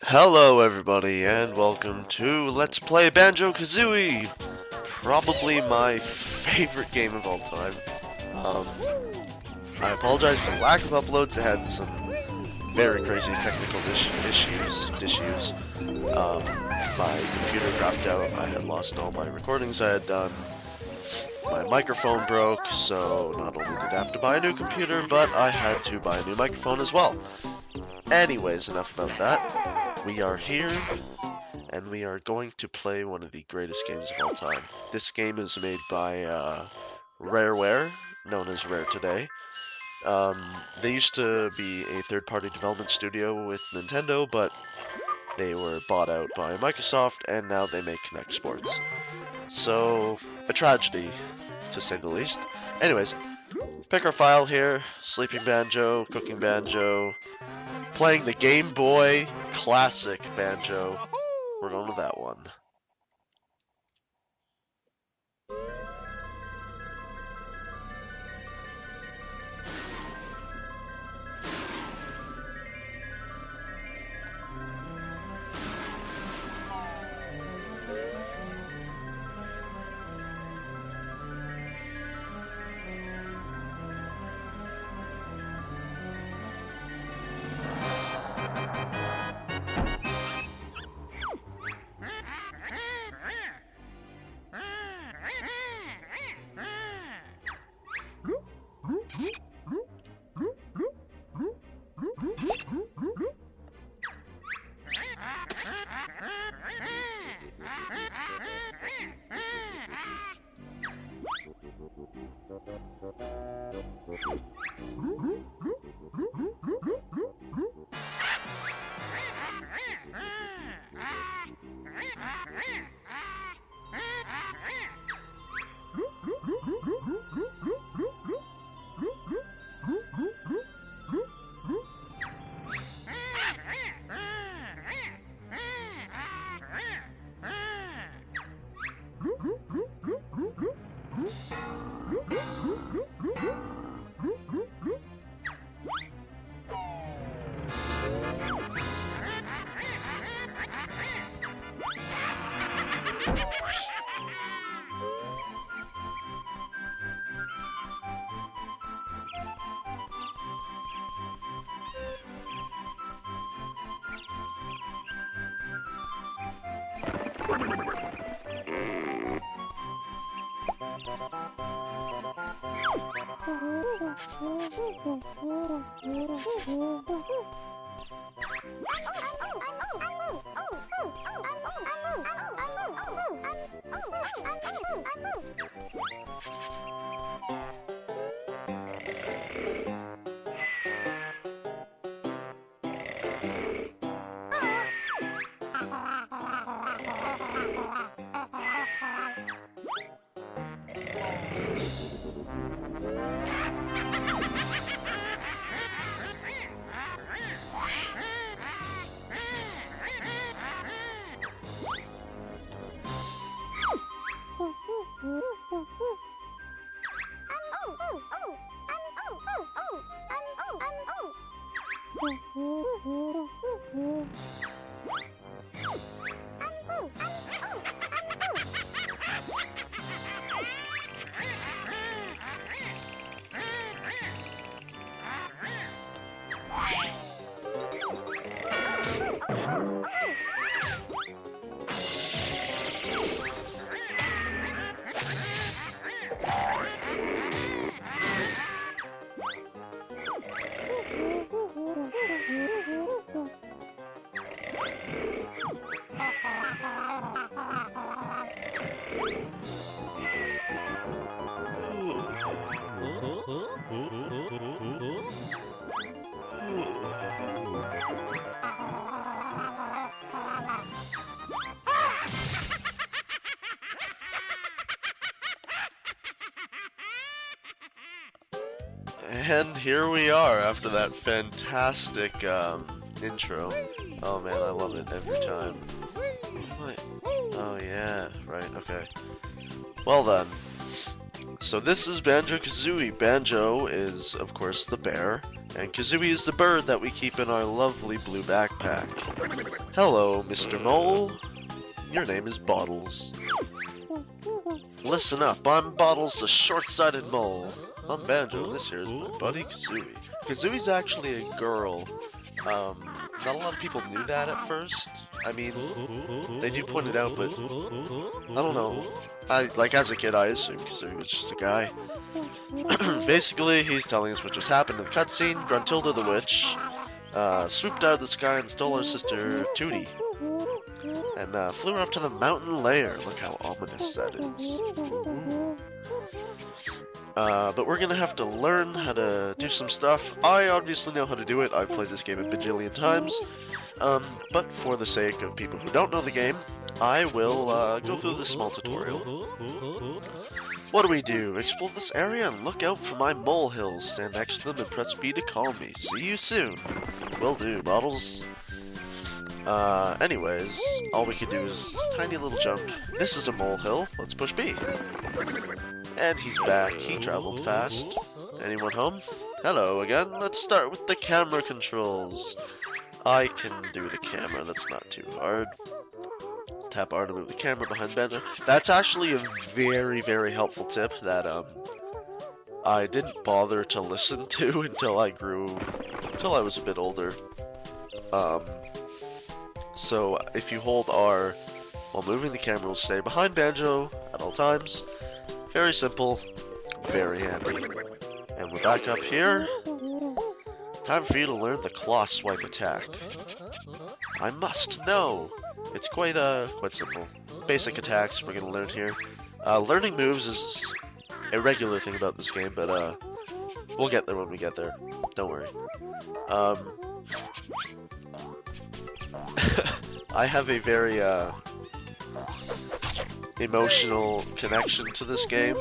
Hello everybody and welcome to Let's Play Banjo Kazooie! Probably my favorite game of all time. I apologize for the lack of uploads. I had some very crazy technical issues. My computer crapped out. I had lost all my recordings I had done. My microphone broke, so not only did I have to buy a new computer, but I had to buy a new microphone as well. Anyways, enough about that. We are here, and we are going to play one of the greatest games of all time. This game is made by Rareware, known as Rare today. They used to be a third-party development studio with Nintendo, but they were bought out by Microsoft, and now they make Kinect Sports. So, a tragedy, to say the least. Anyways, pick our file here: Sleeping Banjo, Cooking Banjo, playing the Game Boy Classic Banjo. We're going with that one. And here we are after that fantastic intro. Oh man, I love it every time. Oh yeah, right, okay. Well then. So this is Banjo Kazooie. Banjo is, of course, the bear, and Kazooie is the bird that we keep in our lovely blue backpack. Hello, Mr. Mole. Your name is Bottles. Listen up, I'm Bottles, the short-sighted mole. I'm Banjo, and this here is my buddy Kazooie. Kazooie's actually a girl. Not a lot of people knew that at first. I mean, they do point it out, but I don't know. As a kid, I assumed Kazooie was just a guy. Basically, he's telling us what just happened in the cutscene. Gruntilda the witch swooped out of the sky and stole our sister Tootie. And flew her up to the mountain lair. Look how ominous that is. But we're gonna have to learn how to do some stuff. I obviously know how to do it. I've played this game a bajillion times. But for the sake of people who don't know the game, I will go through this small tutorial. What do? Explore this area and look out for my molehills. Stand next to them and press B to call me. See you soon. Will do, Bottles. Anyways, all we can do is this tiny little jump. This is a molehill. Let's push B. And he's back. He traveled fast. Anyone home? Hello again. Let's start with the camera controls. I can do the camera. That's not too hard. Tap R to move the camera behind Banjo. That's actually a very, very helpful tip that I didn't bother to listen to until I was a bit older. So if you hold R while moving the camera, will stay behind Banjo at all times. Very simple, very handy. And we're back up here. Time for you to learn the claw swipe attack. I must know. It's quite simple. Basic attacks we're gonna learn here. Learning moves is a regular thing about this game, but we'll get there when we get there. Don't worry. I have a very emotional connection to this game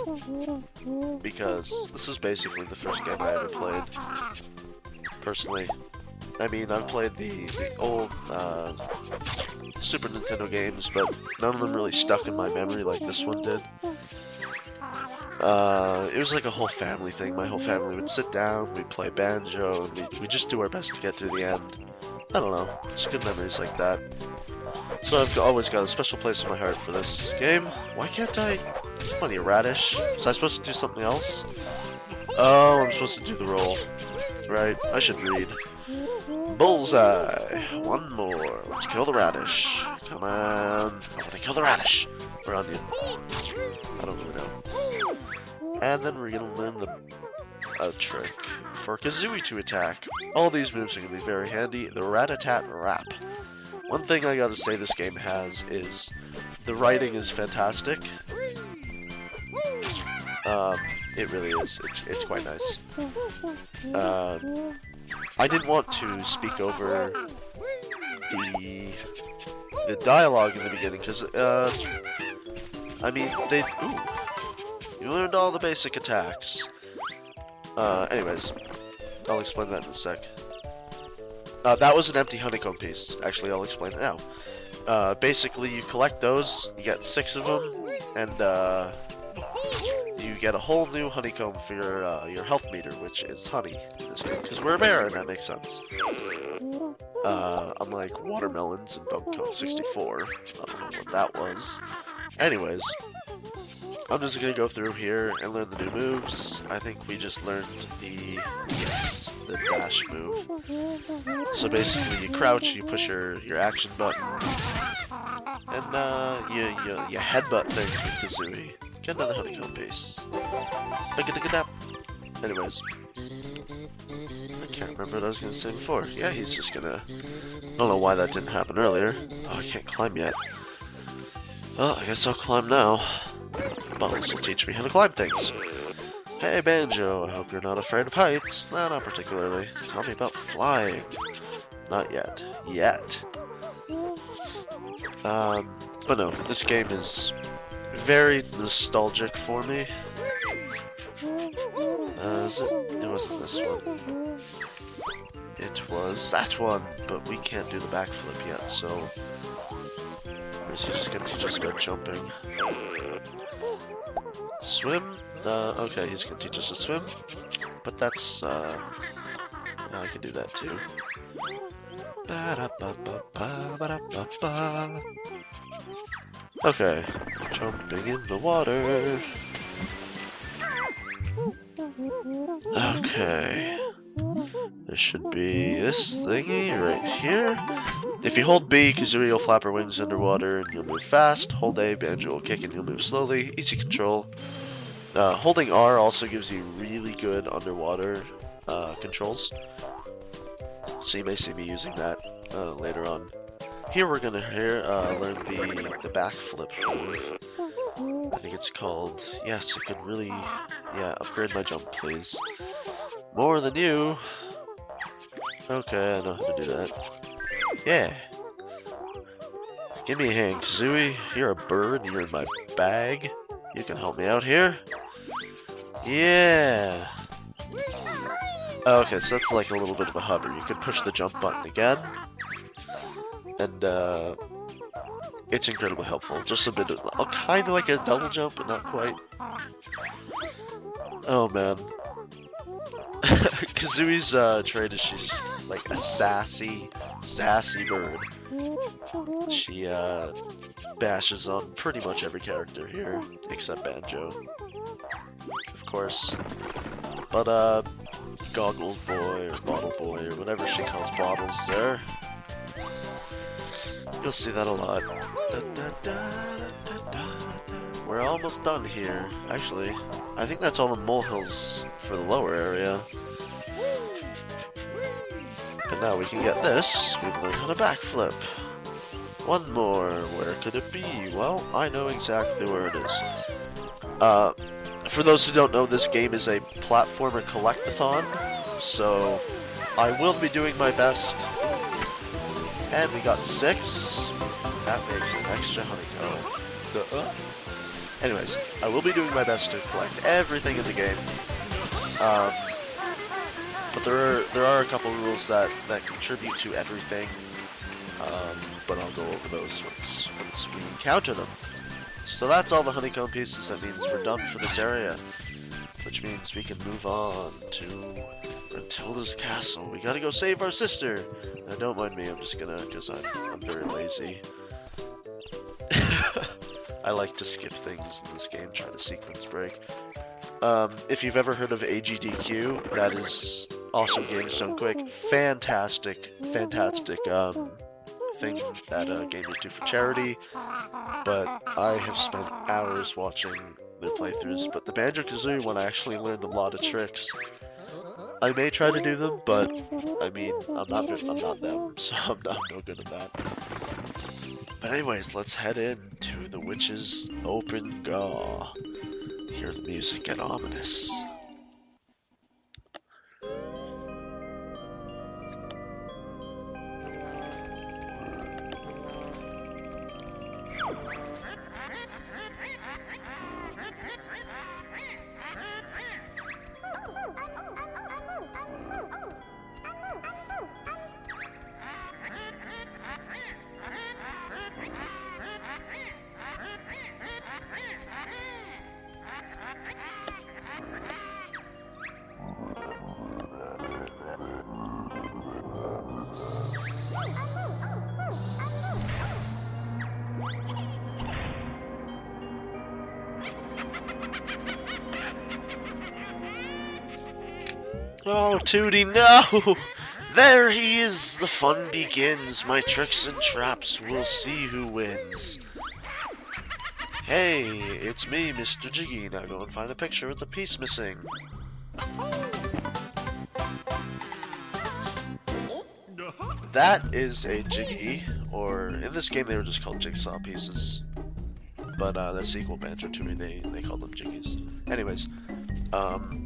because this is basically the first game I ever played. Personally, I mean, I've played the old Super Nintendo games, but none of them really stuck in my memory like this one did. It was like a whole family thing. My whole family would sit down, we'd play Banjo, and we'd just do our best to get to the end. I don't know, just good memories like that. So I've always got a special place in my heart for this game. Why can't I? Funny, radish. Was I supposed to do something else? Oh, I'm supposed to do the roll. Right, I should read. Bullseye! One more. Let's kill the radish. Come on. I want to kill the radish. Or onion. I don't really know. And then we're gonna learn a trick for Kazooie to attack. All these moves are gonna be very handy. The rat-a-tat rap. One thing I gotta say this game has is the writing is fantastic. It really is. It's quite nice. I didn't want to speak over the dialogue in the beginning because I mean you learned all the basic attacks. Anyways, I'll explain that in a sec. That was an empty honeycomb piece. Actually, I'll explain it now. Basically, you collect those, you get 6 of them, and you get a whole new honeycomb for your health meter, which is honey in this game, because we're a bear, and that makes sense. Unlike watermelons in Donkey Kong 64. I don't know what that was. Anyways, I'm just gonna go through here and learn the new moves. I think we just learned the dash move. So basically, you crouch, you push your action button, and you headbutt things with Kazooie. Get another honeycomb piece. Anyways, I can't remember what I was gonna say before. Yeah, he's just gonna. I don't know why that didn't happen earlier. Oh, I can't climb yet. Well, I guess I'll climb now. Bottles will teach me how to climb things. Hey Banjo, I hope you're not afraid of heights. No, not particularly. Tell me about flying. Not yet. Yet. But no, this game is very nostalgic for me. was it? It wasn't this one. It was that one, but we can't do the backflip yet, so... Or is he just gonna teach us about jumping? Swim? Okay, he's gonna teach us to swim. But that's, I can do that too. Okay, jumping in the water. Okay. There should be this thingy right here. If you hold B, Kazooie will flap her wings underwater and you'll move fast. Hold A, Banjo will kick and you'll move slowly. Easy control. Holding R also gives you really good underwater controls. So you may see me using that later on. Here we're gonna learn the backflip move. I think it's called, yes, it could really, upgrade my jump, please. More than you. Okay, I know how to do that. Yeah. Give me a hand, Kazooie. You're a bird, you're in my bag. You can help me out here. Yeah. Okay, so that's like a little bit of a hover. You can push the jump button again. And, it's incredibly helpful. Just a bit of, kind of like a double jump, but not quite. Oh man. Kazooie's trait is she's like a sassy bird. She bashes on pretty much every character here, except Banjo, of course. But Goggles Boy or Bottle Boy or whatever she calls Bottles there, you'll see that a lot. We're almost done here. Actually, I think that's all the molehills for the lower area. And now we can get this. We've learned how to backflip. One more. Where could it be? Well, I know exactly where it is. For those who don't know, this game is a platformer collectathon, so I will be doing my best. And we got 6. That makes an extra honeycomb. Anyways, I will be doing my best to collect everything in the game. But there are a couple rules that contribute to everything. But I'll go over those once we encounter them. So that's all the honeycomb pieces. That means we're done for this area, which means we can move on to Gruntilda's castle. We gotta go save our sister. Now don't mind me. I'm just gonna, because I'm very lazy. I like to skip things in this game, try to sequence break. If you've ever heard of AGDQ, that is also Games Done Quick. Fantastic thing that gamers do for charity. But I have spent hours watching their playthroughs. But the Banjo Kazooie one, I actually learned a lot of tricks. I may try to do them, but I mean, I'm not them, so I'm no good at that. But anyways, let's head into the Witch's Open Gaw. Hear the music get ominous. Oh, Tootie, no! There he is! The fun begins. My tricks and traps, we'll see who wins. Hey, it's me, Mr. Jiggy. Now go and find a picture with the piece missing. That is a Jiggy, or in this game they were just called jigsaw pieces. But the sequel Banjo Tooie, they called them Jiggies. Anyways,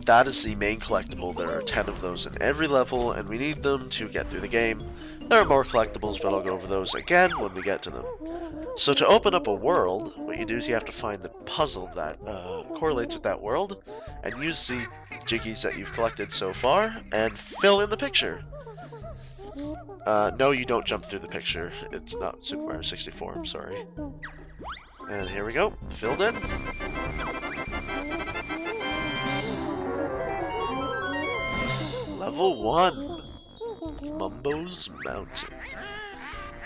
that is the main collectible. There are 10 of those in every level, and we need them to get through the game. There are more collectibles, but I'll go over those again when we get to them. So to open up a world, what you do is you have to find the puzzle that correlates with that world, and use the Jiggies that you've collected so far and fill in the picture. No, you don't jump through the picture. It's not Super Mario 64, I'm sorry. And here we go, filled in. Level 1, Mumbo's Mountain.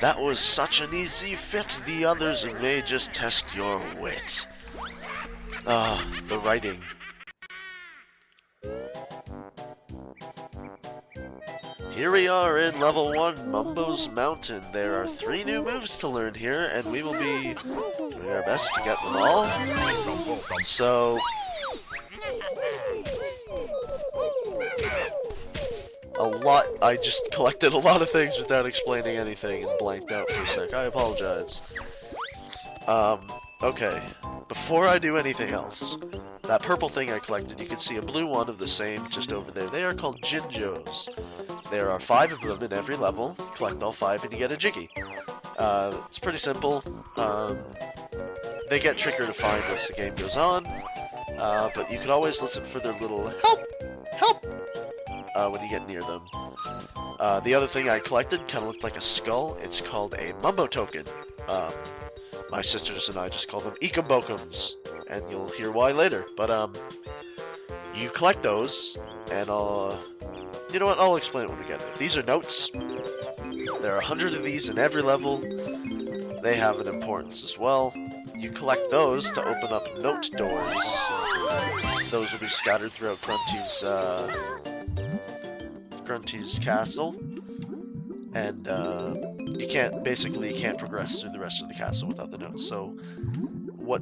That was such an easy fit, the others may just test your wit. The writing. Here we are in level 1, Mumbo's Mountain. There are 3 new moves to learn here, and we will be doing our best to get them all. So, I just collected a lot of things without explaining anything and blanked out for a sec. I apologize. Okay. Before I do anything else, that purple thing I collected, you can see a blue one of the same just over there. They are called Jinjos. There are 5 of them in every level. Collect all 5 and you get a Jiggy. It's pretty simple. They get trickier to find once the game goes on, but you can always listen for their little help, help, when you get near them. The other thing I collected kind of looked like a skull. It's called a Mumbo token. My sisters and I just call them Eekabokums, and you'll hear why later. But you collect those, and you know what? I'll explain it when we get there. These are notes. There are 100 of these in every level. They have an importance as well. You collect those to open up note doors. Those will be scattered throughout Grunty's castle. And you can't progress through the rest of the castle without the notes. So what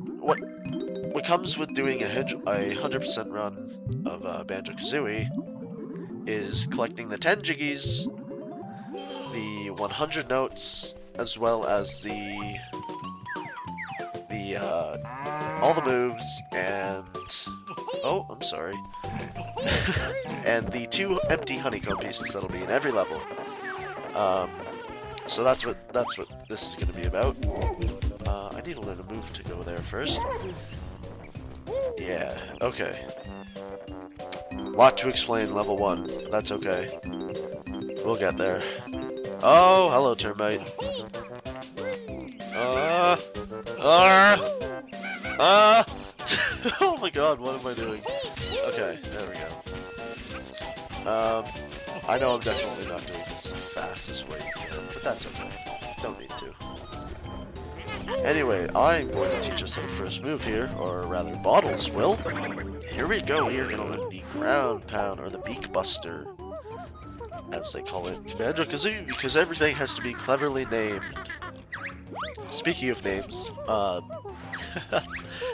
comes with doing a 100% run of Banjo Kazooie is collecting the 10 Jiggies, the 100 notes, as well as all the moves, and I'm sorry, and the 2 empty honeycomb pieces that'll be in every level. So that's what this is going to be about. I need to learn a move to go there first. Yeah, okay. Lot to explain, level 1. That's okay. We'll get there. Oh, hello, termite. Oh my god, what am I doing? Okay, there we go. I know I'm definitely not doing this the fastest way you can, but that's okay. Don't need to. Anyway, I'm going to teach us our first move here, or rather, Bottles will. Here we go, we are going to learn the Ground Pound, or the Beak Buster, as they call it. Banjo Kazooie, because everything has to be cleverly named. Speaking of names,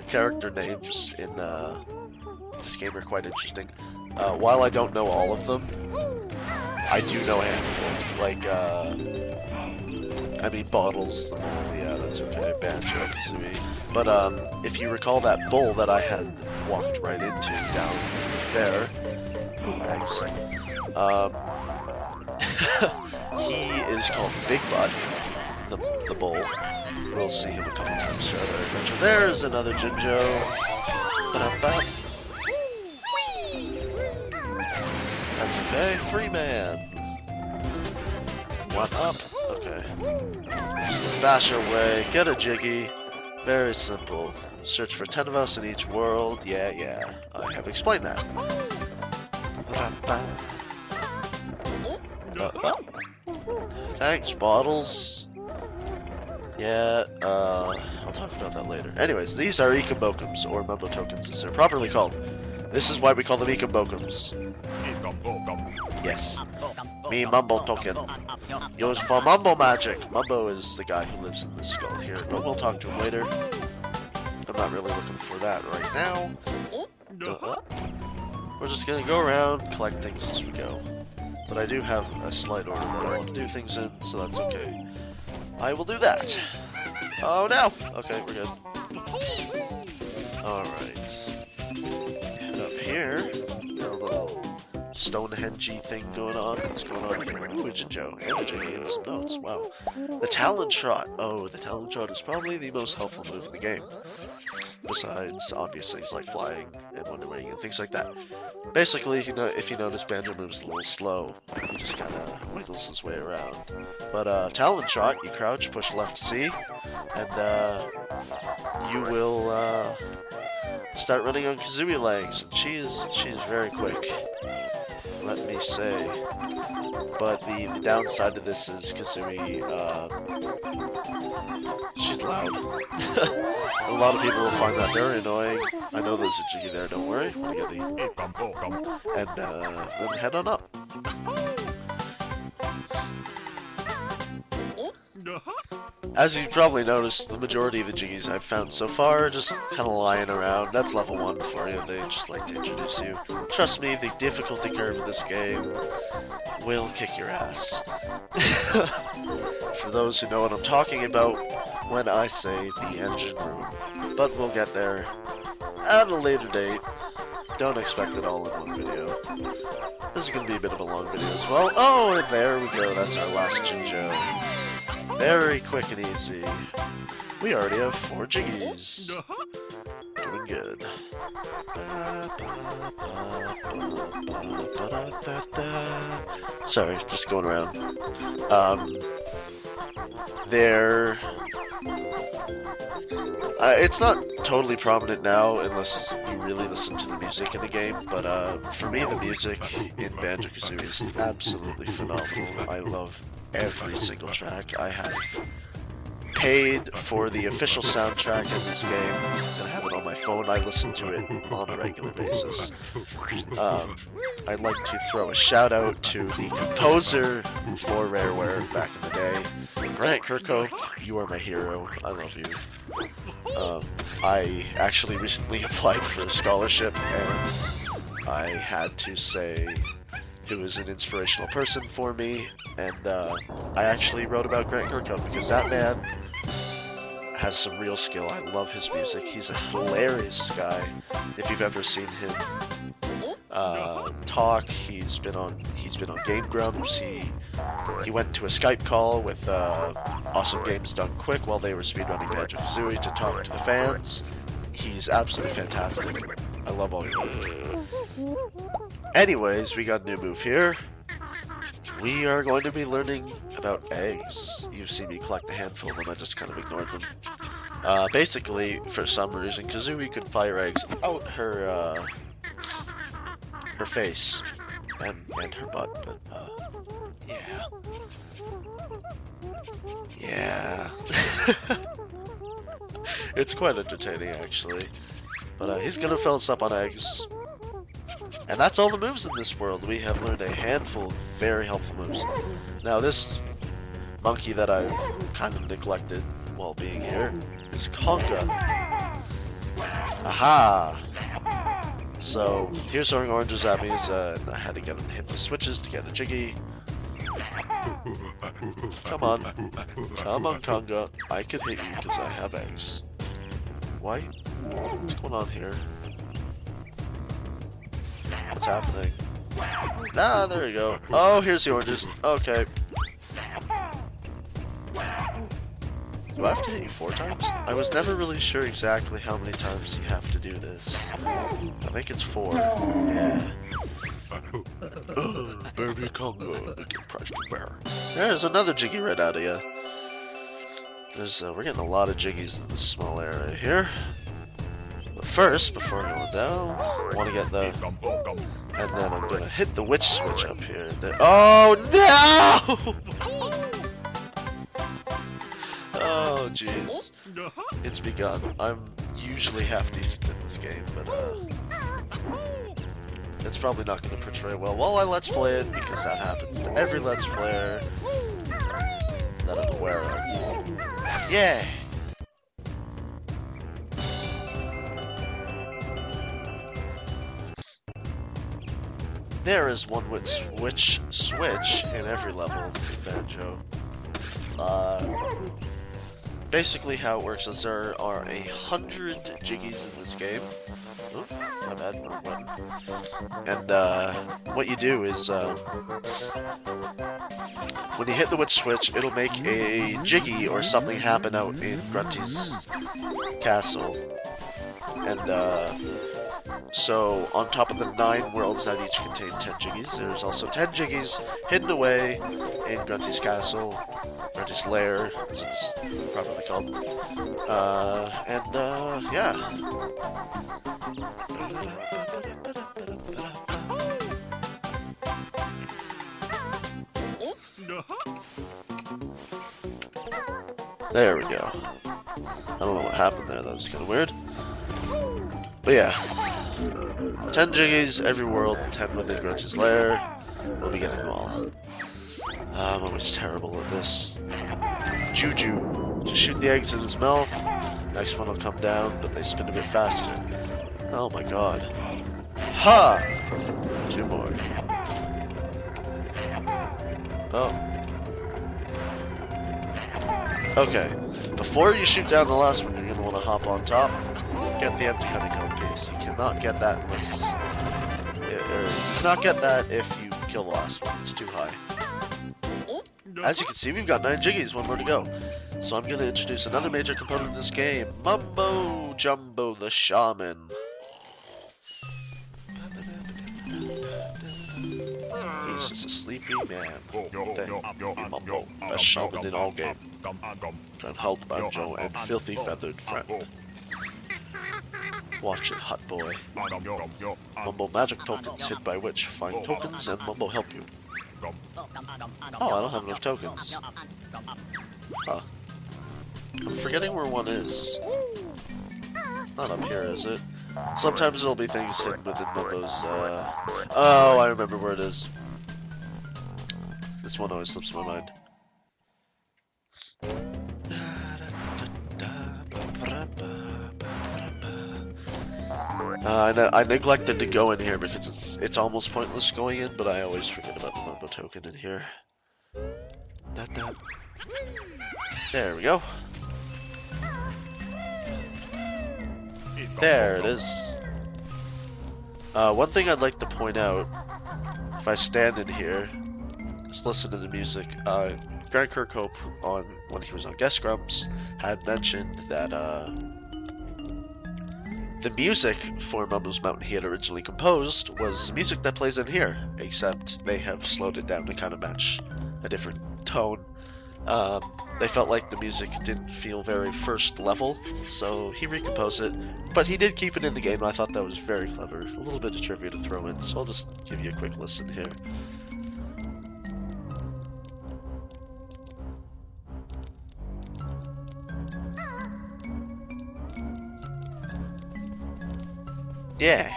character names in this game are quite interesting. While I don't know all of them, I do know a handful. Like, I mean, Bottles, yeah, that's okay, Banjo Kazooie. But if you recall that bull that I had walked right into down there, thanks. He is called Big Butt, the bull. We'll see him a couple times throughout our adventure. There's another Jinjo. That's okay. Free man. One up. Okay. Bash our way. Get a Jiggy. Very simple. Search for 10 of us in each world. Yeah. I have explained that. Thanks, Bottles. Yeah, I'll talk about that later. Anyways, these are Eekabokums, or Mumbo tokens as they're properly called. This is why we call them Eekabokums. Yes. Me Mumbo token. Used for Mumbo magic. Mumbo is the guy who lives in this skull here, but we'll talk to him later. I'm not really looking for that right now. We're just gonna go around, collect things as we go. But I do have a slight order that I want to do things in, so that's okay. I will do that. Oh no! Okay, we're good. Alright. Head up here. Got a little Stonehenge thing going on. What's going on here? Ooh, a Jinjo. And a Jiggy and some notes. Wow. The Talon Shot. Oh, the Talon Shot is probably the most helpful move in the game. besides obviously things like flying and wondering and things like that. Basically, you know, if you notice, Banjo moves a little slow. He just kind of wiggles his way around. But Talon Shot, you crouch, push left C, and you will start running on Kazooie legs. And she's very quick, let me say. But the downside to this is Kazooie, she's loud. A lot of people will find that very annoying. I know there's a Jiggy there, don't worry. We'll get the... And then head on up. As you've probably noticed, the majority of the Jiggies I've found so far are just kind of lying around. That's level 1 for you. They just like to introduce you. Trust me, the difficulty curve of this game will kick your ass. For those who know what I'm talking about when I say the engine room. But we'll get there at a later date. Don't expect it all in one video. This is going to be a bit of a long video as well. Oh, and there we go. That's our last Jinjo. Very quick and easy. We already have 4 Jiggies. Doing good. Sorry, just going around. It's not totally prominent now unless you really listen to the music in the game, but for me the music in Banjo Kazooie is absolutely phenomenal. I love every single track. I have paid for the official soundtrack of this game, and I have it on my phone. I listen to it on a regular basis. I'd like to throw a shout out to the composer for Rareware back in the day. Grant Kirkhope, you are my hero. I love you. I actually recently applied for a scholarship, and I had to say he was an inspirational person for me, and I actually wrote about Grant Kirkhope because that man has some real skill. I love his music. He's a hilarious guy. If you've ever seen him talk, he's been on Game Grumps. He went to a Skype call with Awesome Games Done Quick while they were speedrunning Banjo Kazooie to talk to the fans. He's absolutely fantastic. I love all your music. Anyways, we got a new move here. We are going to be learning about eggs. You've seen me collect a handful of them, I just kind of ignored them. Basically, for some reason, Kazooie could fire eggs out her face and her butt, but yeah. It's quite entertaining actually. But he's gonna fill us up on eggs. And that's all the moves in this world. We have learned a handful of very helpful moves. Now this monkey that I kind of neglected while being here is Conga. Aha! So here's throwing oranges at me, and I had to get him to hit the switches to get a Jiggy. Come on, Conga. I could hit you because I have eggs. Why? What's going on here? What's happening? Ah, there you go. Oh, here's the oranges. Okay. Do I have to hit you 4 times? I was never really sure exactly how many times you have to do this. I think it's 4. Yeah. Baby Conga, give price to bear. There's another Jiggy right out of you. We're getting a lot of Jiggies in this small area here. But first, before going down, I want to get the... And then I'm going to hit the witch switch up here. Oh, no! Oh, jeez. It's begun. I'm usually half decent in this game, but it's probably not going to portray well while I Let's Play it, because that happens to every Let's Player that I'm aware of. Yeah! There is one witch switch in every level of Banjo. Basically how it works is there are 100 Jiggies in this game. Oh, my bad, wrong button. And what you do is when you hit the witch switch, it'll make a Jiggy or something happen out in Grunty's castle. And so on top of the 9 worlds that each contain 10 jiggies, there's also 10 jiggies hidden away in Grunty's castle, Grunty's lair, as it's properly called. Yeah. There we go. I don't know what happened there, that was kind of weird. But yeah, 10 jiggies every world, 10 within Grunty's lair. We'll be getting them all. I'm always terrible at this. Juju. Just shoot the eggs in his mouth. Next one will come down, but they spin a bit faster. Oh my god. Ha! 2 more. Oh. Okay. Before you shoot down the last one, you're going to want to hop on top. Get the empty honeycomb piece. You cannot get that unless... you cannot get that if you kill the last one. It's too high. As you can see, we've got 9 jiggies, 1 more to go. So I'm going to introduce another major component in this game. Mumbo Jumbo the Shaman. He's just a sleepy man. Mumbo, best shaman in all game. Can help Banjo and filthy feathered friend. Watch it, hut boy. Mumbo magic tokens hid by witch. Find tokens and Mumbo help you. Oh, I don't have enough tokens. Huh. I'm forgetting where one is. Not up here, is it? Sometimes there'll be things hidden within Mumbo's, Oh, I remember where it is. This one always slips my mind. I neglected to go in here because it's almost pointless going in, but I always forget about the Mumbo token in here. There we go. There it is. One thing I'd like to point out, if I stand in here, just listen to the music. Grant Kirkhope, when he was on Guest Scrums, had mentioned that the music for Mumbo's Mountain he had originally composed was music that plays in here, except they have slowed it down to kind of match a different tone. They felt like the music didn't feel very first level, so he recomposed it, but he did keep it in the game, and I thought that was very clever. A little bit of trivia to throw in, so I'll just give you a quick listen here. Yeah.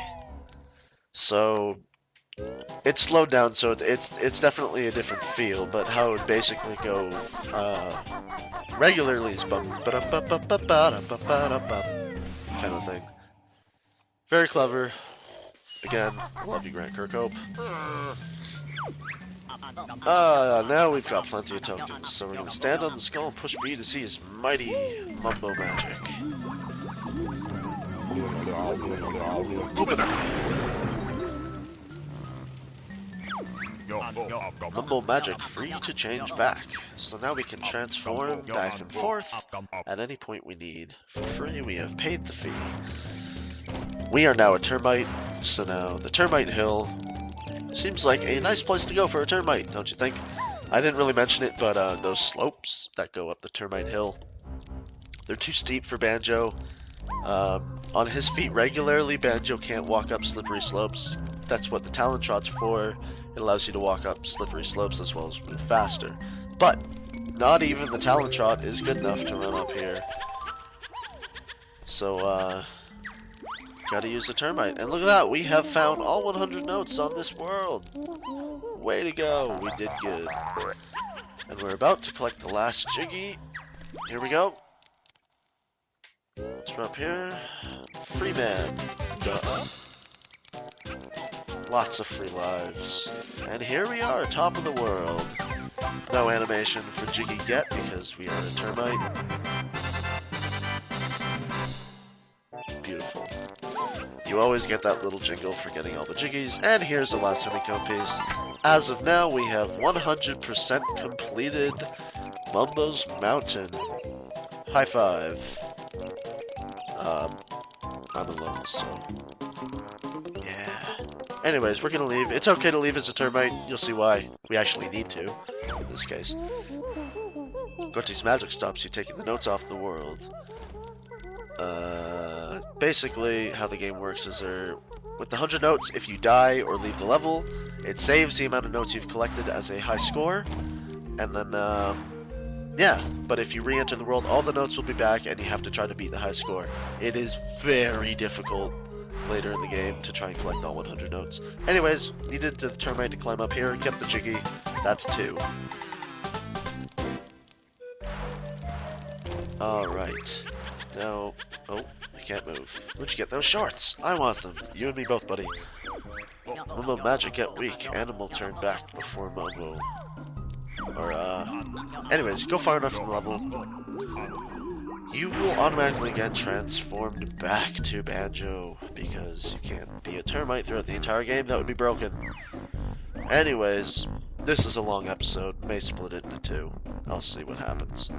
So it's slowed down, so it's definitely a different feel, but how it would basically go regularly is bum kind of thing. Very clever. Again, love you, Grant Kirkhope. Now we've got plenty of tokens, so we're gonna stand on the skull and push B to see his mighty Mumbo magic. Mumbo magic free to change back, so now we can transform back and forth at any point we need. For free, we have paid the fee. We are now a termite, so now the termite hill seems like a nice place to go for a termite, don't you think? I didn't really mention it, but those slopes that go up the termite hill, they're too steep for Banjo. On his feet regularly, Banjo can't walk up slippery slopes. That's what the talent shot's for. It allows you to walk up slippery slopes as well as move faster. But not even the talent shot is good enough to run up here. So, gotta use the termite. And look at that, we have found all 100 notes on this world. Way to go, we did good. And we're about to collect the last Jiggy. Here we go. Let's run up here. Free man. Duh. Lots of free lives. And here we are, top of the world. No animation for Jiggy yet because we are a termite. Beautiful. You always get that little jingle for getting all the Jiggies. And here's the last honeycomb piece. As of now, we have 100% completed Mumbo's Mountain. High five. I'm alone, so yeah. Anyways, we're gonna leave. It's okay to leave as a termite. You'll see why. We actually need to, in this case. Grunty's magic stops you taking the notes off the world. Basically, how the game works is with the 100 notes, if you die or leave the level, it saves the amount of notes you've collected as a high score, and then, yeah, but if you re-enter the world, all the notes will be back, and you have to try to beat the high score. It is very difficult later in the game to try and collect all 100 notes. Anyways, needed the termite to climb up here and get the Jiggy. That's 2. Alright. Now, oh, I can't move. Where'd you get those shorts? I want them. You and me both, buddy. Momo magic get weak. Animal turn back before Momo. Or, anyways, go far enough in the level. You will automatically get transformed back to Banjo, because you can't be a termite throughout the entire game. That would be broken. Anyways, this is a long episode. May split it into 2. I'll see what happens.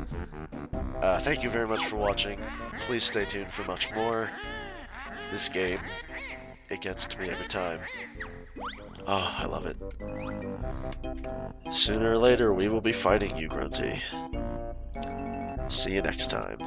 Thank you very much for watching. Please stay tuned for much more. This game, it gets to me every time. Oh, I love it. Sooner or later, we will be fighting you, Grunty. See you next time.